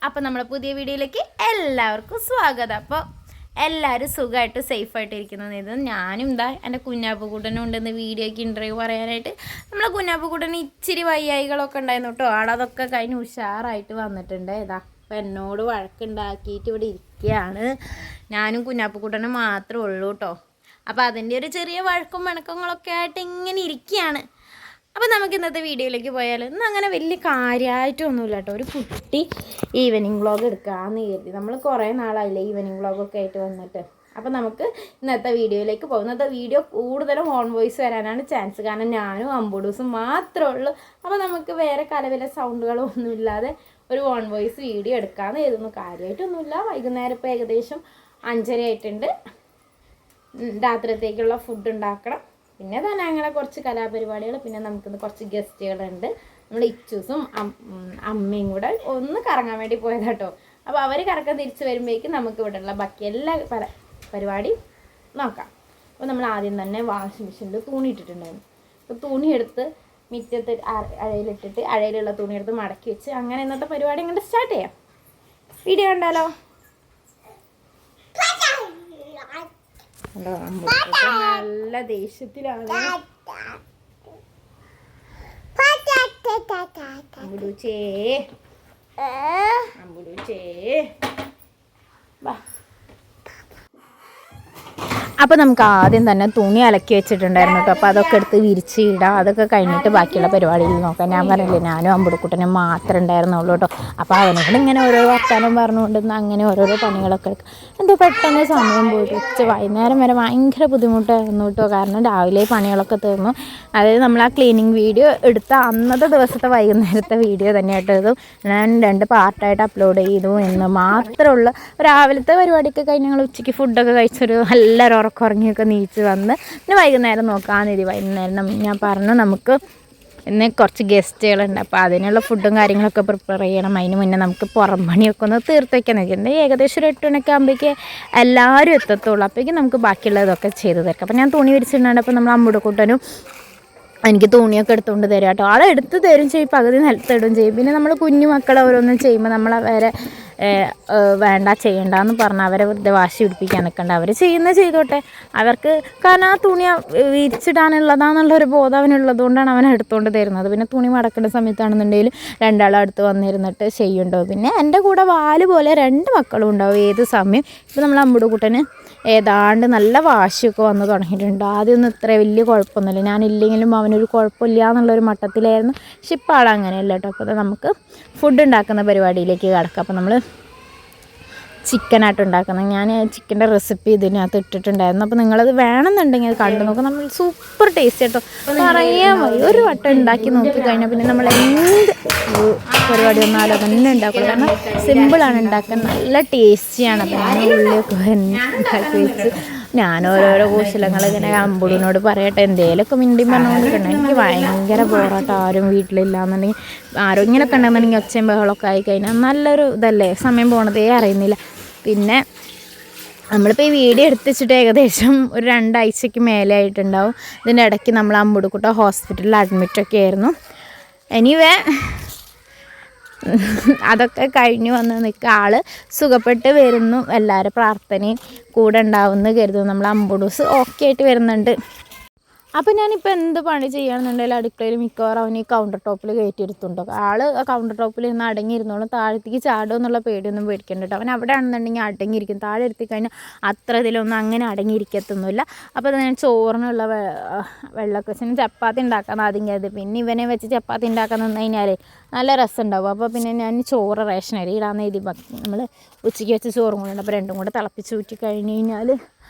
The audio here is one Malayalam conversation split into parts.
അപ്പോൾ നമ്മുടെ പുതിയ വീഡിയോയിലേക്ക് എല്ലാവർക്കും സ്വാഗതം. അപ്പോൾ എല്ലാവരും സുഖമായിട്ട് സേഫായിട്ട് ഇരിക്കുന്നത് ഞാനും ഇതാ എൻ്റെ കുഞ്ഞാപ്പുകൂട്ടനും ഉണ്ടെന്ന് വീഡിയോയ്ക്ക് ഇൻ്റർവ്യൂ പറയാനായിട്ട്. നമ്മളെ കുഞ്ഞാപ്പുകൂട്ടന് ഇച്ചിരി വയ്യായികളൊക്കെ ഉണ്ടായിരുന്നു കേട്ടോ. ആളതൊക്കെ കഴിഞ്ഞ് ഉഷാറായിട്ട് വന്നിട്ടുണ്ട്. ഇതാ അപ്പം എന്നോട് വഴക്കുണ്ടാക്കിയിട്ട് ഇവിടെ ഇരിക്കുകയാണ്. ഞാനും കുഞ്ഞാപ്പുകൂട്ടനും മാത്രമേ ഉള്ളൂ കേട്ടോ. അപ്പോൾ അതിൻ്റെ ഒരു ചെറിയ വഴക്കും വണക്കങ്ങളൊക്കെ ആയിട്ട് ഇങ്ങനെ ഇരിക്കുകയാണ്. അപ്പോൾ നമുക്ക് ഇന്നത്തെ വീഡിയോയിലേക്ക് പോയാൽ ഇന്ന് അങ്ങനെ വലിയ കാര്യമായിട്ടൊന്നുമില്ല കേട്ടോ. ഒരു കുട്ടി ഈവനിങ് വ്ളോഗ് എടുക്കാമെന്ന് കരുതി. നമ്മൾ കുറേ നാളായില്ലേ ഈവനിങ് വ്ളോഗൊക്കെ ആയിട്ട് വന്നിട്ട്. അപ്പോൾ നമുക്ക് ഇന്നത്തെ വീഡിയോയിലേക്ക് പോകും. ഇന്നത്തെ വീഡിയോ കൂടുതലും ഓൺ വോയിസ് വരാനാണ് ചാൻസ്. കാരണം ഞാനും അമ്പൂഡൂസും മാത്രമേ ഉള്ളൂ. അപ്പോൾ നമുക്ക് വേറെ കലവില സൗണ്ടുകളോ ഒന്നുമില്ലാതെ ഒരു ഓൺ വോയിസ് വീഡിയോ എടുക്കാമെന്ന് കരുതുന്നു. കാര്യമായിട്ടൊന്നുമില്ല. വൈകുന്നേരം ഇപ്പോൾ ഏകദേശം 5:30 ആയിട്ടുണ്ട്. രാത്രിയത്തേക്കുള്ള ഫുഡ് ഉണ്ടാക്കണം. പിന്നെ തന്നെ അങ്ങനെ കുറച്ച് കലാപരിപാടികൾ. പിന്നെ നമുക്കിന്ന് കുറച്ച് ഗസ്റ്റുകളുണ്ട്. നമ്മൾ ഇച്ചൂസും അമ്മയും കൂടെ ഒന്ന് കറങ്ങാൻ വേണ്ടി പോയതാട്ടോ. അപ്പോൾ അവർ കറക്കം തിരിച്ച് വരുമ്പോഴേക്കും നമുക്ക് ഇവിടെയുള്ള ബാക്കി എല്ലാ പരിപാടി നോക്കാം. അപ്പോൾ നമ്മൾ ആദ്യം തന്നെ വാഷിംഗ് മെഷീനിൽ തുണി ഇട്ടിട്ടുണ്ടായിരുന്നു. അപ്പോൾ തുണി എടുത്ത് മിറ്റത്ത് അഴയിലിട്ടിട്ട് അഴയിലുള്ള തുണി എടുത്ത് മടക്കി വെച്ച് അങ്ങനെ ഇന്നത്തെ പരിപാടി അങ്ങോട്ട് സ്റ്റാർട്ട് ചെയ്യാം. വീഡിയോ കണ്ടാലോ? നല്ല ദേഷ്യത്തിലാണ്. അമ്പുടൂച്ചേ വാ. അപ്പോൾ നമുക്ക് ആദ്യം തന്നെ തുണി അലക്കി വെച്ചിട്ടുണ്ടായിരുന്നു കേട്ടോ. അപ്പോൾ അതൊക്കെ എടുത്ത് വിരിച്ച് ഇടാം. അതൊക്കെ കഴിഞ്ഞിട്ട് ബാക്കിയുള്ള പരിപാടിയിൽ നോക്കാം. ഞാൻ പറഞ്ഞില്ലേ ഞാനും അമ്പുടക്കുട്ടനും മാത്രമേ ഉണ്ടായിരുന്നുള്ളൂ കേട്ടോ. അപ്പോൾ അവനോട് ഇങ്ങനെ ഓരോ വർത്താനം പറഞ്ഞുകൊണ്ടിരുന്ന അങ്ങനെ ഓരോരോ പണികളൊക്കെ എടുക്കും. എന്തോ പെട്ടെന്ന് സമയം പോയിട്ട് വൈകുന്നേരം വരെ ഭയങ്കര ബുദ്ധിമുട്ടായിരുന്നു കേട്ടോ. കാരണം രാവിലെ പണികളൊക്കെ തീർന്നു. അതായത് നമ്മൾ ആ ക്ലീനിങ് വീഡിയോ എടുത്ത അന്നത്തെ ദിവസത്തെ വൈകുന്നേരത്തെ വീഡിയോ തന്നെയായിട്ട് ഇത് ഞാൻ 2 പാർട്ടായിട്ട് അപ്ലോഡ് ചെയ്തു എന്ന് മാത്രമുള്ള. രാവിലത്തെ പരിപാടിയൊക്കെ കഴിഞ്ഞ് ഞങ്ങൾ ഉച്ചയ്ക്ക് ഫുഡൊക്കെ കഴിച്ചൊരു എല്ലാവരും ഉറങ്ങിയൊക്കെ നീച്ച് വന്ന് പിന്നെ വൈകുന്നേരം നോക്കാമെന്നിരി. വൈകുന്നേരം ഞാൻ പറഞ്ഞു നമുക്ക് ഇന്ന് കുറച്ച് ഗസ്റ്റുകളുണ്ട്. അപ്പോൾ അതിനുള്ള ഫുഡും കാര്യങ്ങളൊക്കെ പ്രിപ്പയർ ചെയ്യണം. അതിന് മുന്നേ നമുക്ക് പുറം പണിയൊക്കെ ഒന്ന് തീർത്ത് വയ്ക്കാൻ നോക്കിയിട്ടുണ്ട്. ഏകദേശം ഒരു 8 മണിയൊക്കെ ആകുമ്പോഴേക്ക് എല്ലാവരും എത്തത്തുള്ളൂ. അപ്പോഴേക്കും നമുക്ക് ബാക്കിയുള്ളതൊക്കെ ചെയ്ത് തീർക്കാം. അപ്പോൾ ഞാൻ തുണി വിരിച്ചിട്ടുണ്ട്. അപ്പോൾ നമ്മൾ അമ്പുടക്കൂട്ടനും എനിക്ക് തുണിയൊക്കെ എടുത്തുകൊണ്ട് തരാം കേട്ടോ. ആളെ എടുത്ത് തരും ചെയ്യും, പകുതി നിലത്തിടും ചെയ്യും. പിന്നെ നമ്മൾ കുഞ്ഞു മക്കളെ ഓരോന്നും ചെയ്യുമ്പോൾ നമ്മൾ അവരെ വേണ്ട ചെയ്യണ്ടെന്ന് പറഞ്ഞാൽ അവരെ വെറുതെ വാശി പിടിപ്പിക്കാൻ നിൽക്കണ്ട. അവർ ചെയ്തോട്ടെ. അവർക്ക് കാരണം ആ തുണി വിരിച്ചിടാനുള്ളതാണെന്നുള്ളൊരു ബോധം അവനുള്ളത് കൊണ്ടാണ് അവൻ എടുത്തുകൊണ്ട് തരുന്നത്. പിന്നെ തുണി മടക്കേണ്ട സമയത്താണെന്നുണ്ടെങ്കിൽ 2 അടുത്ത് വന്നിരുന്നിട്ട് ചെയ്യുന്നുണ്ടോ. പിന്നെ എൻ്റെ കൂടെ വാല് പോലെ 2 മക്കളും ഉണ്ടാവും ഏത് സമയം. ഇപ്പോൾ നമ്മൾ അമ്പുടക്കൂട്ടന് ഏതാണ്ട് നല്ല വാശിയൊക്കെ വന്ന് തുടങ്ങിയിട്ടുണ്ട്. ആദ്യമൊന്നും ഇത്ര വലിയ കുഴപ്പമൊന്നുമില്ല. ഞാനില്ലെങ്കിലും അവനൊരു കുഴപ്പമില്ല എന്നുള്ളൊരു മട്ടത്തിലായിരുന്നു. പക്ഷെ ഇപ്പോൾ ആളങ്ങനെയല്ല കേട്ടോ. അപ്പോൾ നമുക്ക് ഫുഡ് ഉണ്ടാക്കുന്ന പരിപാടിയിലേക്ക് കിടക്കാം. അപ്പോൾ നമ്മൾ ചിക്കനായിട്ട് ഉണ്ടാക്കുന്നത്. ഞാൻ ചിക്കൻ്റെ റെസിപ്പി ഇതിനകത്ത് ഇട്ടിട്ടുണ്ടായിരുന്നു. അപ്പോൾ നിങ്ങളത് വേണമെന്നുണ്ടെങ്കിൽ അത് കണ്ടു നോക്കാം. നമ്മൾ സൂപ്പർ ടേസ്റ്റ് കേട്ടോ. പറയാൻ മതി. ഒരു വട്ടം ഉണ്ടാക്കി നോക്കിക്കഴിഞ്ഞാൽ പിന്നെ നമ്മൾ എന്ത് പരിപാടി വന്നാലും തന്നെ ഉണ്ടാക്കുള്ളൂ. കാരണം സിമ്പിളാണ് ഉണ്ടാക്കാൻ, നല്ല ടേസ്റ്റിയാണ്. അപ്പോൾ ഞാൻ ഉള്ളിയൊക്കെ ഉണ്ടാക്കി വെച്ച് ഞാൻ ഓരോരോ കൗശലങ്ങൾ ഇങ്ങനെ അമ്പുടിനോട് പറയട്ടെ. എന്തെങ്കിലുമൊക്കെ മിണ്ടിയും പറഞ്ഞുകൊണ്ടിരിക്കണം. എനിക്ക് ഭയങ്കര ബോറാട്ടോ. ആരും വീട്ടിലില്ലാന്നുണ്ടെങ്കിൽ ആരും ഇങ്ങനെയൊക്കെ ഉണ്ടെന്നുണ്ടെങ്കിൽ ഒച്ചയും ബഹളമൊക്കെ ആയിക്കഴിഞ്ഞാൽ നല്ലൊരു ഇതല്ലേ, സമയം പോണതേ അറിയുന്നില്ല. പിന്നെ നമ്മളിപ്പോൾ ഈ വീഡിയോ എടുത്ത് വെച്ചിട്ട് ഏകദേശം ഒരു 2 ആഴ്ചയ്ക്ക് മേലെ ആയിട്ടുണ്ടാവും. ഇതിൻ്റെ ഇടയ്ക്ക് നമ്മൾ അമ്പുടക്കൂട്ട ഹോസ്പിറ്റലിൽ അഡ്മിറ്റൊക്കെ ആയിരുന്നു. എനിവേ അതൊക്കെ കഴിഞ്ഞ് വന്ന് നിൽക്കുക. ആൾ സുഖപ്പെട്ട് വരുന്നു. എല്ലാവരും പ്രാർത്ഥനയും കൂടെ ഉണ്ടാവുമെന്ന് കരുതുന്നു. നമ്മൾ അമ്പുഡൂസ് ഓക്കെ ആയിട്ട് വരുന്നുണ്ട്. അപ്പോൾ ഞാനിപ്പോൾ എന്ത് പണി ചെയ്യുകയാണെന്നുണ്ടെങ്കിൽ അടുക്കളയിൽ മിക്കവാറും അവന് ഈ കൗണ്ടർ ടോപ്പിൽ കയറ്റിയിരുത്തുണ്ടോ. ആൾ ആ കൗണ്ടർ ടോപ്പിൽ നിന്ന് അടങ്ങിയിരുന്നോളും. താഴത്തേക്ക് ചാടുമോ എന്നുള്ള പേടിയൊന്നും പേടിക്കേണ്ട കേട്ടോ. അവൻ അവിടെ ആണെന്നുണ്ടെങ്കിൽ അടങ്ങിയിരിക്കും. താഴെ ഇരുത്തി കഴിഞ്ഞാൽ അത്ര ഇതിലൊന്നും അങ്ങനെ അടങ്ങിയിരിക്കത്തൊന്നുമില്ല. അപ്പോൾ ഞാൻ ചോറിനുള്ള വെള്ളമൊക്കെ വെച്ച് ചപ്പാത്തി ഉണ്ടാക്കാൻ ആദ്യം കരുതി. പിന്നെ ഇവനെ വെച്ച് ചപ്പാത്തി ഉണ്ടാക്കാൻ നിന്ന് കഴിഞ്ഞാൽ നല്ല രസമുണ്ടാവും. അപ്പോൾ പിന്നെ ഞാൻ ചോറ് റേഷൻ അരി ഇടാമെന്ന് എഴുതി. നമ്മൾ ഉച്ചയ്ക്ക് വെച്ച് ചോറും കൂടെ ഉണ്ട്. അപ്പോൾ 2ഉം കൂടെ തിളപ്പിച്ച് ഊറ്റി കഴിഞ്ഞ് കഴിഞ്ഞാൽ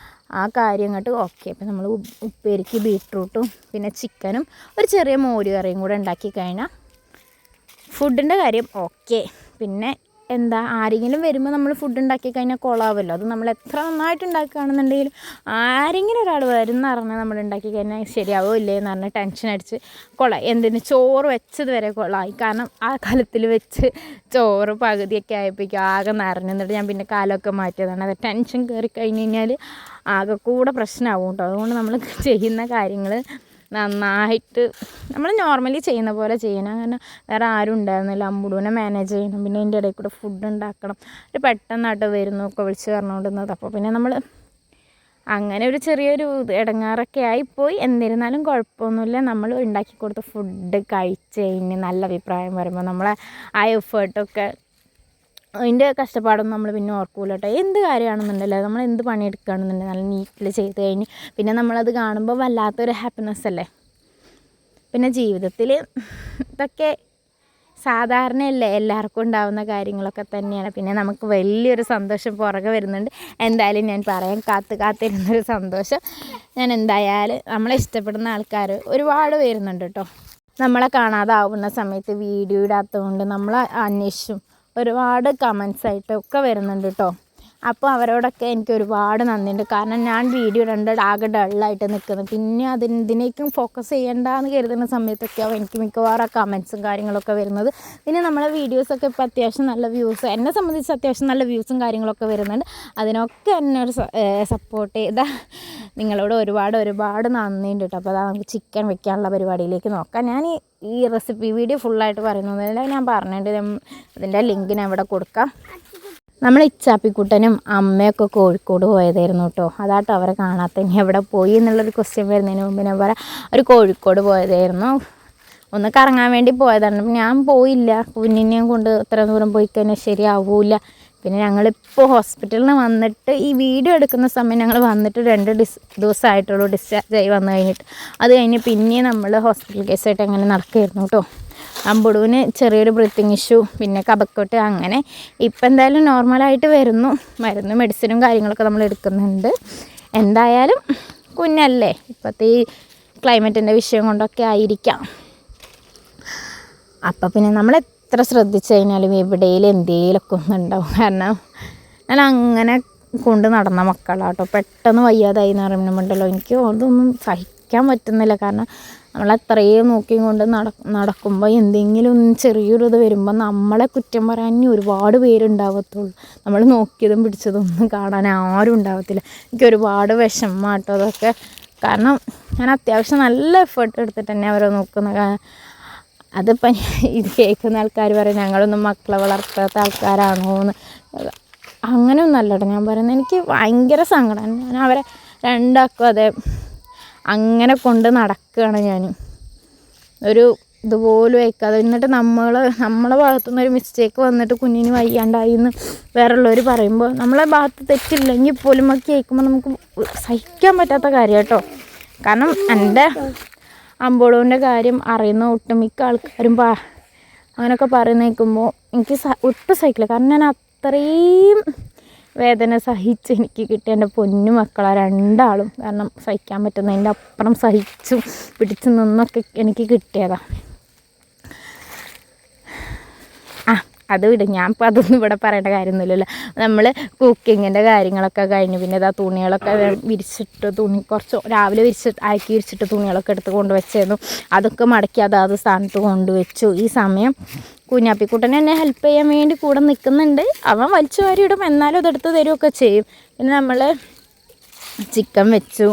ആ കാര്യം അങ്ങോട്ട് ഓക്കെ. അപ്പോൾ നമ്മൾ ഉപ്പേരിക്ക് ബീട്രൂട്ടും പിന്നെ ചിക്കനും ഒരു ചെറിയ മോര് കറിയും കൂടെ ഉണ്ടാക്കി കഴിഞ്ഞാൽ ഫുഡിൻ്റെ കാര്യം ഓക്കെ. പിന്നെ എന്താ, ആരെങ്കിലും വരുമ്പോൾ നമ്മൾ ഫുഡ് ഉണ്ടാക്കി കഴിഞ്ഞാൽ കൊളാവല്ലോ. അത് നമ്മൾ എത്ര നന്നായിട്ട് ഉണ്ടാക്കുകയാണെന്നുണ്ടെങ്കിലും ആരെങ്കിലും ഒരാൾ വരുന്ന പറഞ്ഞാൽ നമ്മൾ ഉണ്ടാക്കി കഴിഞ്ഞാൽ ശരിയാവോ ഇല്ലേ എന്ന് പറഞ്ഞാൽ ടെൻഷൻ അടിച്ച് എന്തിന് ചോറ് വെച്ചത് വരെ കൊളായി. കാരണം ആ കാലത്തിൽ വെച്ച് ചോറ് പകുതിയൊക്കെ ആയപ്പോഴേക്കും ആകെ നിറഞ്ഞു. എന്നിട്ട് ഞാൻ പിന്നെ കാലമൊക്കെ മാറ്റിയതാണ്. അത് ടെൻഷൻ കയറി കഴിഞ്ഞ് കഴിഞ്ഞാൽ ആകെ കൂടെ പ്രശ്നമാവും കേട്ടോ. അതുകൊണ്ട് നമ്മൾ ചെയ്യുന്ന കാര്യങ്ങൾ നന്നായിട്ട് നമ്മൾ നോർമലി ചെയ്യുന്ന പോലെ ചെയ്യണം. അങ്ങനെ വേറെ ആരും ഉണ്ടായിരുന്നില്ല. അമ്പുടൂനെ മാനേജ് ചെയ്യണം, പിന്നെ അതിൻ്റെ ഇടയിൽ കൂടെ ഫുഡ് ഉണ്ടാക്കണം. ഒരു പെട്ടെന്നായിട്ട് വരുന്നു ഒക്കെ വിളിച്ച് പറഞ്ഞുകൊണ്ടിരുന്നത്. അപ്പോൾ പിന്നെ നമ്മൾ അങ്ങനെ ഒരു ചെറിയൊരു ഇടങ്ങാറൊക്കെ ആയിപ്പോയി. എന്നിരുന്നാലും കുഴപ്പമൊന്നുമില്ല. നമ്മൾ ഉണ്ടാക്കി കൊടുത്ത ഫുഡ് കഴിച്ച് കഴിഞ്ഞ് നല്ല അഭിപ്രായം വരുമ്പോൾ നമ്മളെ ആ എഫേർട്ടൊക്കെ അതിൻ്റെ കഷ്ടപ്പാടൊന്നും നമ്മൾ പിന്നെ ഓർക്കൂല കേട്ടോ. എന്ത് കാര്യമാണെന്നുണ്ടല്ലോ, നമ്മൾ എന്ത് പണിയെടുക്കുകയാണെന്നുണ്ടെങ്കിൽ നല്ല നീറ്റിൽ ചെയ്ത് കഴിഞ്ഞ് പിന്നെ നമ്മളത് കാണുമ്പോൾ വല്ലാത്തൊരു ഹാപ്പിനെസ് അല്ലേ. പിന്നെ ജീവിതത്തിൽ ഇതൊക്കെ സാധാരണയല്ലേ, എല്ലാവർക്കും ഉണ്ടാകുന്ന കാര്യങ്ങളൊക്കെ തന്നെയാണ്. പിന്നെ നമുക്ക് വലിയൊരു സന്തോഷം പുറകെ വരുന്നുണ്ട്. എന്തായാലും ഞാൻ പറയാൻ കാത്തിരുന്നൊരു സന്തോഷം. ഞാൻ എന്തായാലും നമ്മളെ ഇഷ്ടപ്പെടുന്ന ആൾക്കാർ ഒരുപാട് വരുന്നുണ്ട് കേട്ടോ. നമ്മളെ കാണാതാവുന്ന സമയത്ത് വീഡിയോ ഇടാത്തതുകൊണ്ട് നമ്മളെ അന്വേഷിച്ചും ഒരുപാട് കമൻസായിട്ടൊക്കെ വരുന്നുണ്ട് കേട്ടോ. അപ്പോൾ അവരോടൊക്കെ എനിക്ക് ഒരുപാട് നന്ദിയുണ്ട്. കാരണം ഞാൻ വീഡിയോ ആകെ ഡള്ളായിട്ട് നിൽക്കുന്നത്. പിന്നെ ഇതിനേക്കും ഫോക്കസ് ചെയ്യേണ്ടെന്ന് കരുതുന്ന സമയത്തൊക്കെയാവും എനിക്ക് മിക്കവാറും കമൻസും കാര്യങ്ങളൊക്കെ വരുന്നത്. പിന്നെ നമ്മളെ വീഡിയോസൊക്കെ ഇപ്പോൾ അത്യാവശ്യം നല്ല വ്യൂസ്, എന്നെ സംബന്ധിച്ച് അത്യാവശ്യം നല്ല വ്യൂസും കാര്യങ്ങളൊക്കെ വരുന്നുണ്ട്. അതിനൊക്കെ എന്നെ ഒരു സപ്പോർട്ട് ചെയ്ത നിങ്ങളോട് ഒരുപാട് നന്ദിയുണ്ട് കേട്ടോ. അപ്പോൾ അതാ നമുക്ക് ചിക്കൻ വെക്കാനുള്ള പരിപാടിയിലേക്ക് നോക്കാം. ഞാൻ ഈ റെസിപ്പി വീഡിയോ ഫുള്ളായിട്ട് പറയുന്നതല്ല, ഞാൻ പറഞ്ഞിട്ടുണ്ട്. അതിൻ്റെ ലിങ്ക് ഞാൻ ഇവിടെ കൊടുക്കാം. നമ്മൾ ഇച്ചാപ്പിക്കുട്ടനും അമ്മയൊക്കെ കോഴിക്കോട് പോയതായിരുന്നു കേട്ടോ. അതാട്ടോ അവരെ കാണാത്ത. ഇനി എവിടെ പോയി എന്നുള്ളൊരു ക്വസ്റ്റ്യൻ വരുന്നതിന് മുമ്പ് ഞാൻ പറയാം, ഒരു കോഴിക്കോട് പോയതായിരുന്നു. ഒന്ന് കറങ്ങാൻ വേണ്ടി പോയതാണ്. ഞാൻ പോയില്ല, കുഞ്ഞിനെയും കൊണ്ട് ഇത്ര ദൂരം പോയി കഴിഞ്ഞാൽ ശരിയാവില്ല. പിന്നെ ഞങ്ങളിപ്പോൾ ഹോസ്പിറ്റലിൽ നിന്ന് വന്നിട്ട് ഈ വീഡിയോ എടുക്കുന്ന സമയം ഞങ്ങൾ വന്നിട്ട് 2 ദിവസമായിട്ടുള്ളൂ ഡിസ്ചാർജ് ആയി വന്നു കഴിഞ്ഞിട്ട്. അത് കഴിഞ്ഞ് പിന്നെ നമ്മൾ ഹോസ്പിറ്റൽ കേസായിട്ട് അങ്ങനെ നടക്കുകയായിരുന്നു കേട്ടോ. അമ്പുടൂന് ചെറിയൊരു ബ്രീത്തിങ് ഇഷ്യൂ, പിന്നെ കഫക്കെട്ട്, അങ്ങനെ ഇപ്പം എന്തായാലും നോർമലായിട്ട് വരുന്നു. മെഡിസിനും കാര്യങ്ങളൊക്കെ നമ്മൾ എടുക്കുന്നുണ്ട്. എന്തായാലും കുഞ്ഞല്ലേ, ഇപ്പോഴത്തെ ഈ ക്ലൈമറ്റിൻ്റെ വിഷയം കൊണ്ടൊക്കെ ആയിരിക്കാം. അപ്പം പിന്നെ നമ്മൾ എത്ര ശ്രദ്ധിച്ചു കഴിഞ്ഞാലും എവിടെയെങ്കിലും എന്തെങ്കിലുമൊക്കെ ഒന്നുണ്ടാവും. കാരണം ഞാൻ അങ്ങനെ കൊണ്ട് നടന്ന മക്കളാട്ടോ. പെട്ടെന്ന് വയ്യാതായി എന്ന് പറയുമ്പോണ്ടല്ലോ എനിക്ക് അതൊന്നും സഹിക്കാൻ പറ്റുന്നില്ല. കാരണം നമ്മളത്രയും നോക്കിയും കൊണ്ട് നടക്കുമ്പോൾ എന്തെങ്കിലും ചെറിയൊരു ഇത് വരുമ്പോൾ നമ്മളെ കുറ്റം പറയാൻ ഒരുപാട് പേരുണ്ടാവത്തുള്ളൂ. നമ്മൾ നോക്കിയതും പിടിച്ചതൊന്നും കാണാൻ ആരും ഉണ്ടാവത്തില്ല. എനിക്ക് ഒരുപാട് വിഷമമാട്ടോ അതൊക്കെ. കാരണം ഞാൻ അത്യാവശ്യം നല്ല എഫേർട്ട് എടുത്തിട്ട് തന്നെ അവരെ നോക്കുന്ന. അതിപ്പം ഇത് കേൾക്കുന്ന ആൾക്കാർ പറയും ഞങ്ങളൊന്നും മക്കളെ വളർത്താത്ത ആൾക്കാരാണോ എന്ന്. അങ്ങനെയൊന്നും അല്ലട്ടോ ഞാൻ പറയുന്നത്. എനിക്ക് ഭയങ്കര സങ്കടം. ഞാൻ അവരെ രണ്ടാക്കും അതെ അങ്ങനെ കൊണ്ട് നടക്കുകയാണ്. ഞാൻ ഒരു ഇതുപോലും വയ്ക്കാതെ. എന്നിട്ട് നമ്മളെ ഭാഗത്തുനിന്ന് ഒരു മിസ്റ്റേക്ക് വന്നിട്ട് കുഞ്ഞിന് വയ്യാണ്ടായി എന്ന് വേറെയുള്ളവർ പറയുമ്പോൾ നമ്മളെ ഭാഗത്ത് തെറ്റില്ലെങ്കിൽ പോലും ഒക്കെ കേൾക്കുമ്പോൾ നമുക്ക് സഹിക്കാൻ പറ്റാത്ത കാര്യം കേട്ടോ. കാരണം എൻ്റെ അമ്പോളൂൻ്റെ കാര്യം അറിയുന്ന ഒട്ടുമിക്ക ആൾക്കാരും അങ്ങനെയൊക്കെ പറയുന്ന കേൾക്കുമ്പോൾ എനിക്ക് ഒട്ടും സഹിക്കില്ല. കാരണം ഞാൻ അത്രയും വേദന സഹിച്ച് എനിക്ക് കിട്ടിയ എൻ്റെ പൊന്നു മക്കളാ രണ്ടാളും. കാരണം സഹിക്കാൻ പറ്റുന്നതിൻ്റെ അപ്പുറം സഹിച്ചും പിടിച്ചു നിന്നൊക്കെ എനിക്ക് കിട്ടിയതാണ്. അത് വിടും, ഞാൻ ഇപ്പോൾ അതൊന്നും ഇവിടെ പറയേണ്ട കാര്യമൊന്നുമില്ലല്ലോ. നമ്മൾ കുക്കിങ്ങിൻ്റെ കാര്യങ്ങളൊക്കെ കഴിഞ്ഞ് പിന്നെ ഇതാ തുണികളൊക്കെ വിരിച്ചിട്ട് കുറച്ച് രാവിലെ അയക്കി വിരിച്ചിട്ട് തുണികളൊക്കെ എടുത്ത് കൊണ്ടുവച്ചായിരുന്നു. അതൊക്കെ മടക്കി അത് സ്ഥാനത്ത് കൊണ്ടുവച്ചു. ഈ സമയം കുഞ്ഞാപ്പിക്കുട്ടൻ എന്നെ ഹെൽപ്പ് ചെയ്യാൻ വേണ്ടി കൂടെ നിൽക്കുന്നുണ്ട്. അവൻ വലിച്ചു വാരിയിടും, എന്നാലും അതെടുത്ത് തരുമൊക്കെ ചെയ്യും. പിന്നെ നമ്മൾ ചിക്കൻ വെച്ചു.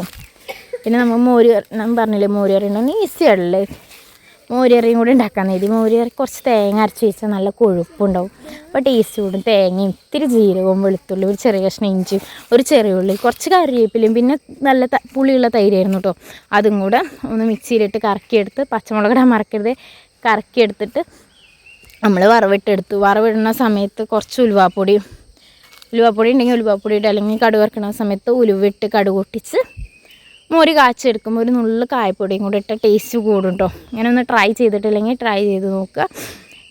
പിന്നെ നമ്മൾ ഞാൻ പറഞ്ഞില്ലേ മോരുകറി ഉണ്ടെങ്കിൽ ഈസിയാണല്ലേ. മോരുകറിയും കൂടി ഉണ്ടാക്കാൻ നേടി. മോരുകറി കുറച്ച് തേങ്ങ അരച്ച് വെച്ചാൽ നല്ല കൊഴുപ്പുണ്ടാവും. അപ്പോൾ ടേസ്റ്റ് കൂടും. തേങ്ങയും ഇത്തിരി ജീരകവും വെളുത്തുള്ളി, ഒരു ചെറിയ കഷ്ണം ഇഞ്ചി, ഒരു ചെറിയ ഉള്ളി, കുറച്ച് കറിവേപ്പിലയും, പിന്നെ നല്ല പുളിയുള്ള തൈരായിരുന്നു കേട്ടോ. അതും കൂടെ ഒന്ന് മിക്സിയിലിട്ട് കറക്കിയെടുത്ത്, പച്ചമുളകിടാൻ മറക്കരുത്, കറക്കിയെടുത്തിട്ട് നമ്മൾ വറവിട്ടെടുത്തു. വറവിടുന്ന സമയത്ത് കുറച്ച് ഉലുവാപ്പൊടി ഉണ്ടെങ്കിൽ ഉലുവാപ്പൊടി ഇട്ട്, അല്ലെങ്കിൽ കടുക് വറുക്കുന്ന സമയത്ത് ഉലുവിട്ട് കടുക് പൊട്ടിച്ച് മോര് കാച്ചെടുക്കുമ്പോൾ ഒരു നുള്ളു കായപ്പൊടിയും കൂടെ ഇട്ട് ടേസ്റ്റ് കൂടും കേട്ടോ. അങ്ങനെ ഒന്ന് ട്രൈ ചെയ്തിട്ടില്ലെങ്കിൽ ട്രൈ ചെയ്ത് നോക്കുക.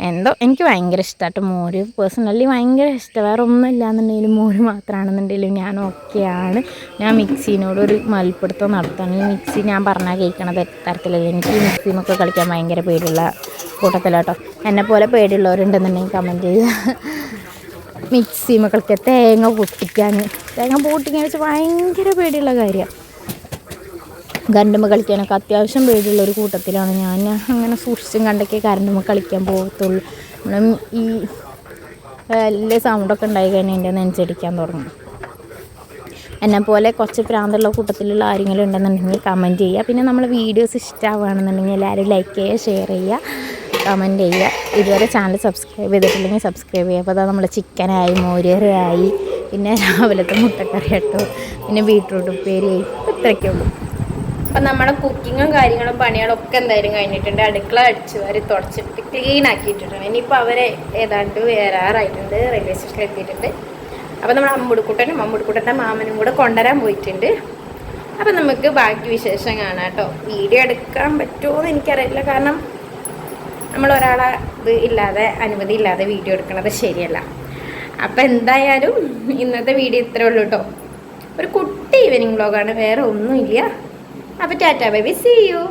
എന്തോ എനിക്ക് ഭയങ്കര ഇഷ്ടമായിട്ട് മോര്. പേഴ്സണലി ഭയങ്കര ഇഷ്ടം. വേറെ ഒന്നും ഇല്ലയെന്നുണ്ടെങ്കിലും മോര് മാത്രമാണെന്നുണ്ടെങ്കിലും ഞാൻ ഓക്കെയാണ്. ഞാൻ മിക്സിനോട് ഒരു മൽപ്പിടുത്തം നടത്താണ്. ഈ മിക്സി ഞാൻ പറഞ്ഞാൽ കേൾക്കണ തരത്തിലല്ല. എനിക്ക് ഈ മിക്സിമൊക്കെ കളിക്കാൻ ഭയങ്കര പേടിയുള്ള കൂട്ടത്തിലാട്ടോ. എന്നെപ്പോലെ പേടിയുള്ളവരുണ്ടെന്നുണ്ടെങ്കിൽ കമൻറ്റ് ചെയ്യുക. മിക്സിമ കളിക്കുക, തേങ്ങ പൊട്ടിക്കാൻ വെച്ചാൽ ഭയങ്കര പേടിയുള്ള കാര്യമാണ്. കരണ്ടുമ്മ കളിക്കാനൊക്കെ അത്യാവശ്യം പേടിയുള്ളൊരു കൂട്ടത്തിലാണ് ഞാൻ. അങ്ങനെ സൂക്ഷിച്ചും കണ്ടൊക്കെ കരണ്ടുമ്മ കളിക്കാൻ പോകത്തുള്ളൂ. നമ്മൾ ഈ വലിയ സൗണ്ടൊക്കെ ഉണ്ടായി കഴിഞ്ഞാൽ എൻ്റെ നെഞ്ചടിക്കാൻ തുടങ്ങും. എന്നെപ്പോലെ കുറച്ച് പ്രാന്തുള്ള കൂട്ടത്തിലുള്ള ആരെങ്കിലും ഉണ്ടെന്നുണ്ടെങ്കിൽ കമൻറ്റ് ചെയ്യുക. പിന്നെ നമ്മൾ വീഡിയോസ് ഇഷ്ടമാവുകയാണെന്നുണ്ടെങ്കിൽ എല്ലാവരും ലൈക്ക് ചെയ്യുക, ഷെയർ ചെയ്യുക, കമൻറ്റ് ചെയ്യുക. ഇതുവരെ ചാനൽ സബ്സ്ക്രൈബ് ചെയ്തിട്ടില്ലെങ്കിൽ സബ്സ്ക്രൈബ് ചെയ്യുക. അപ്പോൾ അതാ നമ്മൾ ചിക്കനായി, മോരുകറിയായി, പിന്നെ രാവിലത്തെ മുട്ടക്കറി കേട്ടോ, പിന്നെ ബീട്രൂട്ട് ഉപ്പേരി, ഇത്രയൊക്കെ ഉള്ളൂ. അപ്പം നമ്മുടെ കുക്കിങ്ങും കാര്യങ്ങളും പണികളൊക്കെ എന്തായാലും കഴിഞ്ഞിട്ടുണ്ട്. അടുക്കള അടിച്ചു വാരി തുടച്ചിട്ട് ക്ലീൻ ആക്കിയിട്ടുണ്ട്. ഇനിയിപ്പോൾ അവരെ ഏതാണ്ട് വരാറായിട്ടുണ്ട്, റെയിൽവേ സ്റ്റേഷനിൽ എത്തിയിട്ടുണ്ട്. അപ്പോൾ നമ്മൾ അമ്പുടുക്കുട്ടൻ്റെ മാമനും കൂടെ കൊണ്ടുവരാൻ പോയിട്ടുണ്ട്. അപ്പം നമുക്ക് ബാക്കി വിശേഷം കാണാം കേട്ടോ. വീഡിയോ എടുക്കാൻ പറ്റുമോ എന്ന് എനിക്കറിയില്ല, കാരണം നമ്മൾ ഒരാളെ അനുമതി ഇല്ലാതെ വീഡിയോ എടുക്കുന്നത് ശരിയല്ല. അപ്പം എന്തായാലും ഇന്നത്തെ വീഡിയോ ഇത്രേ ഉള്ളൂ കേട്ടോ. ഒരു കുട്ടി ഈവനിങ് വ്ളോഗാണ്, വേറെ ഒന്നുമില്ല. അപ്പോൾ ടാറ്റാ ബൈ ബൈ, സീ യു.